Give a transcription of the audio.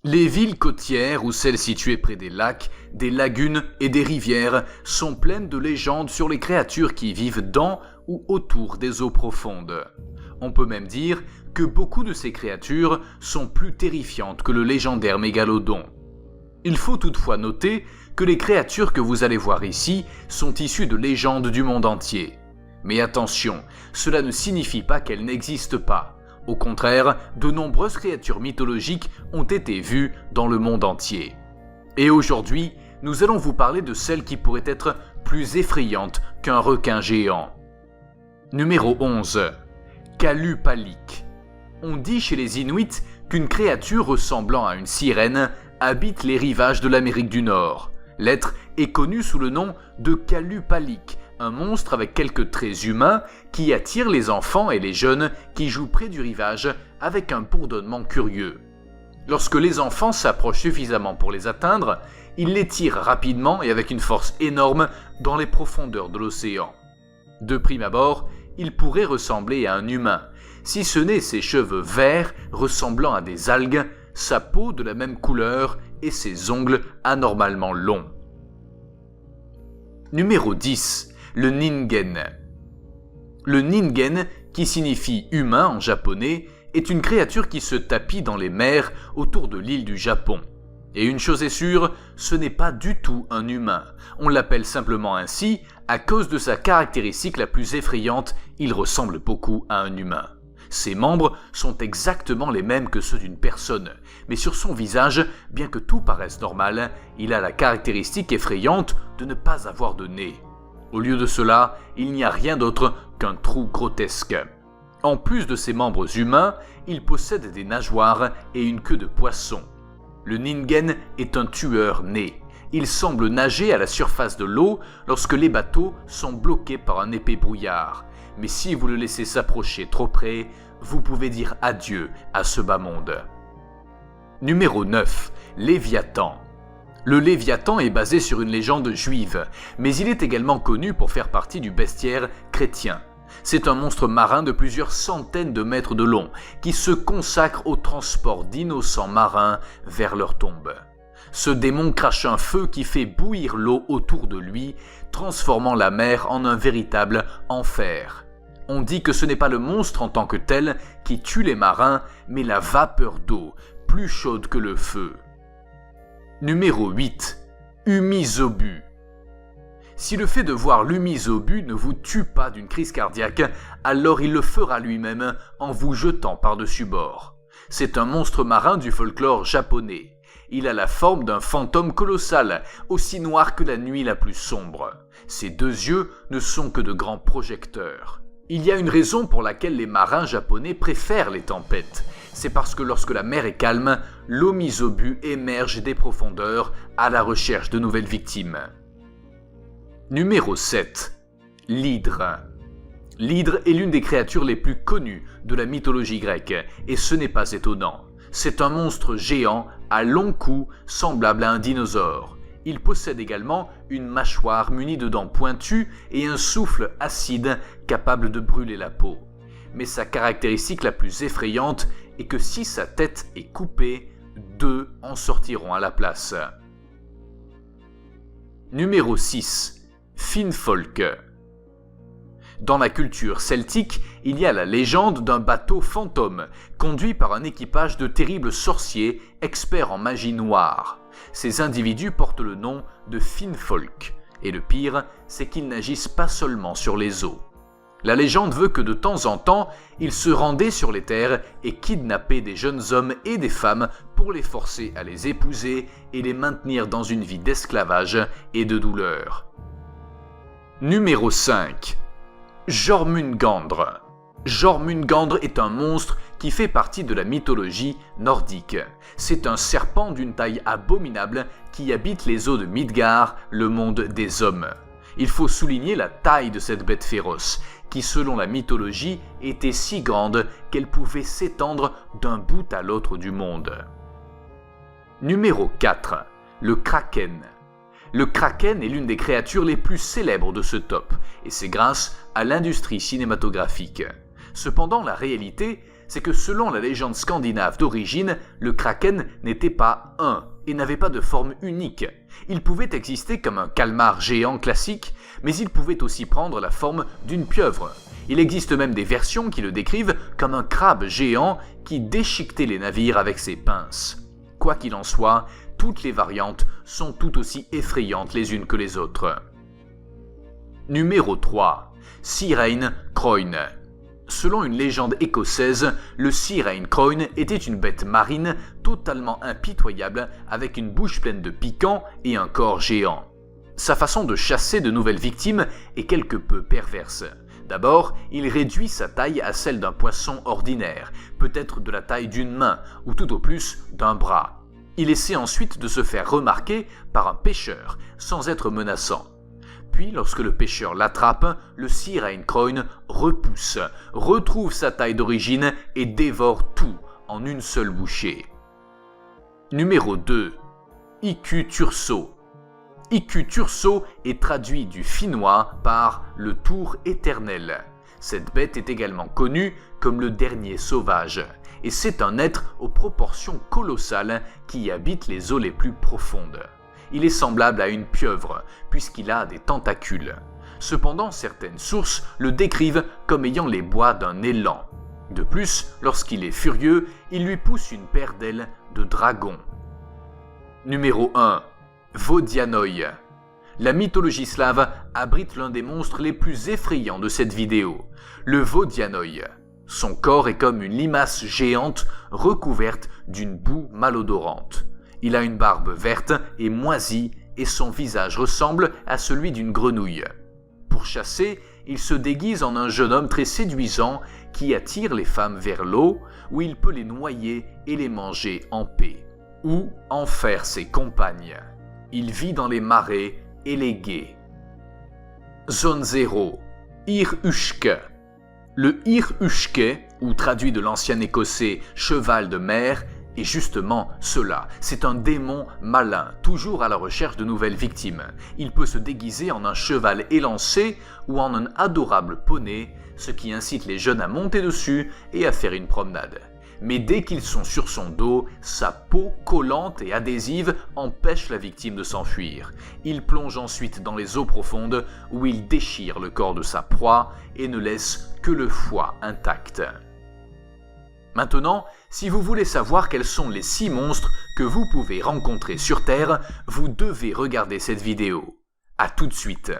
Les villes côtières ou celles situées près des lacs, des lagunes et des rivières sont pleines de légendes sur les créatures qui vivent dans ou autour des eaux profondes. On peut même dire que beaucoup de ces créatures sont plus terrifiantes que le légendaire mégalodon. Il faut toutefois noter que les créatures que vous allez voir ici sont issues de légendes du monde entier. Mais attention, cela ne signifie pas qu'elles n'existent pas. Au contraire, de nombreuses créatures mythologiques ont été vues dans le monde entier. Et aujourd'hui, nous allons vous parler de celles qui pourraient être plus effrayantes qu'un requin géant. Numéro 11. Kalupalik. On dit chez les Inuits qu'une créature ressemblant à une sirène habite les rivages de l'Amérique du Nord. L'être est connu sous le nom de Kalupalik, un monstre avec quelques traits humains qui attire les enfants et les jeunes qui jouent près du rivage avec un bourdonnement curieux. Lorsque les enfants s'approchent suffisamment pour les atteindre, ils les tirent rapidement et avec une force énorme dans les profondeurs de l'océan. De prime abord, il pourrait ressembler à un humain, si ce n'est ses cheveux verts ressemblant à des algues, sa peau de la même couleur et ses ongles anormalement longs. Numéro 10. Le Ningen. Le Ningen, qui signifie humain en japonais, est une créature qui se tapit dans les mers autour de l'île du Japon. Et une chose est sûre, ce n'est pas du tout un humain. On l'appelle simplement ainsi à cause de sa caractéristique la plus effrayante, il ressemble beaucoup à un humain. Ses membres sont exactement les mêmes que ceux d'une personne, mais sur son visage, bien que tout paraisse normal, il a la caractéristique effrayante de ne pas avoir de nez. Au lieu de cela, il n'y a rien d'autre qu'un trou grotesque. En plus de ses membres humains, il possède des nageoires et une queue de poisson. Le Ningen est un tueur né. Il semble nager à la surface de l'eau lorsque les bateaux sont bloqués par un épais brouillard. Mais si vous le laissez s'approcher trop près, vous pouvez dire adieu à ce bas monde. Numéro 9. Léviathan. Le Léviathan est basé sur une légende juive, mais il est également connu pour faire partie du bestiaire chrétien. C'est un monstre marin de plusieurs centaines de mètres de long, qui se consacre au transport d'innocents marins vers leur tombe. Ce démon crache un feu qui fait bouillir l'eau autour de lui, transformant la mer en un véritable enfer. On dit que ce n'est pas le monstre en tant que tel qui tue les marins, mais la vapeur d'eau, plus chaude que le feu. Numéro 8. Umizobu. Si le fait de voir l'Umizobu ne vous tue pas d'une crise cardiaque, alors il le fera lui-même en vous jetant par-dessus bord. C'est un monstre marin du folklore japonais. Il a la forme d'un fantôme colossal, aussi noir que la nuit la plus sombre. Ses deux yeux ne sont que de grands projecteurs. Il y a une raison pour laquelle les marins japonais préfèrent les tempêtes. C'est parce que lorsque la mer est calme, l'Umizobu émerge des profondeurs à la recherche de nouvelles victimes. Numéro 7. L'hydre. L'hydre est l'une des créatures les plus connues de la mythologie grecque, et ce n'est pas étonnant. C'est un monstre géant à long cou semblable à un dinosaure. Il possède également une mâchoire munie de dents pointues et un souffle acide capable de brûler la peau. Mais sa caractéristique la plus effrayante est que si sa tête est coupée, 2 en sortiront à la place. Numéro 6. Finnfolk. Dans la culture celtique, il y a la légende d'un bateau fantôme, conduit par un équipage de terribles sorciers experts en magie noire. Ces individus portent le nom de Finnfolk, et le pire, c'est qu'ils n'agissent pas seulement sur les eaux. La légende veut que de temps en temps, ils se rendaient sur les terres et kidnappaient des jeunes hommes et des femmes pour les forcer à les épouser et les maintenir dans une vie d'esclavage et de douleur. Numéro 5. Jormungandr. Jormungandr est un monstre qui fait partie de la mythologie nordique. C'est un serpent d'une taille abominable qui habite les eaux de Midgard, le monde des hommes. Il faut souligner la taille de cette bête féroce, qui selon la mythologie était si grande qu'elle pouvait s'étendre d'un bout à l'autre du monde. Numéro 4. Le Kraken. Le Kraken est l'une des créatures les plus célèbres de ce top, et c'est grâce à l'industrie cinématographique. Cependant, la réalité, c'est que selon la légende scandinave d'origine, le kraken n'était pas un et n'avait pas de forme unique. Il pouvait exister comme un calmar géant classique, mais il pouvait aussi prendre la forme d'une pieuvre. Il existe même des versions qui le décrivent comme un crabe géant qui déchiquetait les navires avec ses pinces. Quoi qu'il en soit, toutes les variantes sont tout aussi effrayantes les unes que les autres. Numéro 3. Sirene Croyne. Selon une légende écossaise, le Sirene Croyne était une bête marine totalement impitoyable avec une bouche pleine de piquants et un corps géant. Sa façon de chasser de nouvelles victimes est quelque peu perverse. D'abord, il réduit sa taille à celle d'un poisson ordinaire, peut-être de la taille d'une main ou tout au plus d'un bras. Il essaie ensuite de se faire remarquer par un pêcheur sans être menaçant. Puis, lorsque le pêcheur l'attrape, le Sirene Croyne repousse, retrouve sa taille d'origine et dévore tout en une seule bouchée. Numéro 2. Iku Turso. Iku Turso est traduit du finnois par « le tour éternel ». Cette bête est également connue comme le dernier sauvage, et c'est un être aux proportions colossales qui habite les eaux les plus profondes. Il est semblable à une pieuvre, puisqu'il a des tentacules. Cependant, certaines sources le décrivent comme ayant les bois d'un élan. De plus, lorsqu'il est furieux, il lui pousse une paire d'ailes de dragon. Numéro 1. Vodianoi. La mythologie slave abrite l'un des monstres les plus effrayants de cette vidéo, le Vodianoi. Son corps est comme une limace géante recouverte d'une boue malodorante. Il a une barbe verte et moisie et son visage ressemble à celui d'une grenouille. Pour chasser, il se déguise en un jeune homme très séduisant qui attire les femmes vers l'eau où il peut les noyer et les manger en paix, ou en faire ses compagnes. Il vit dans les marais et les gués. Zone 0. Ir-Ushke. Le Ir-Ushke, ou traduit de l'ancien écossais cheval de mer, est justement cela. C'est un démon malin, toujours à la recherche de nouvelles victimes. Il peut se déguiser en un cheval élancé ou en un adorable poney, ce qui incite les jeunes à monter dessus et à faire une promenade. Mais dès qu'ils sont sur son dos, sa peau collante et adhésive empêche la victime de s'enfuir. Il plonge ensuite dans les eaux profondes où il déchire le corps de sa proie et ne laisse que le foie intact. Maintenant, si vous voulez savoir quels sont les 6 monstres que vous pouvez rencontrer sur Terre, vous devez regarder cette vidéo. À tout de suite.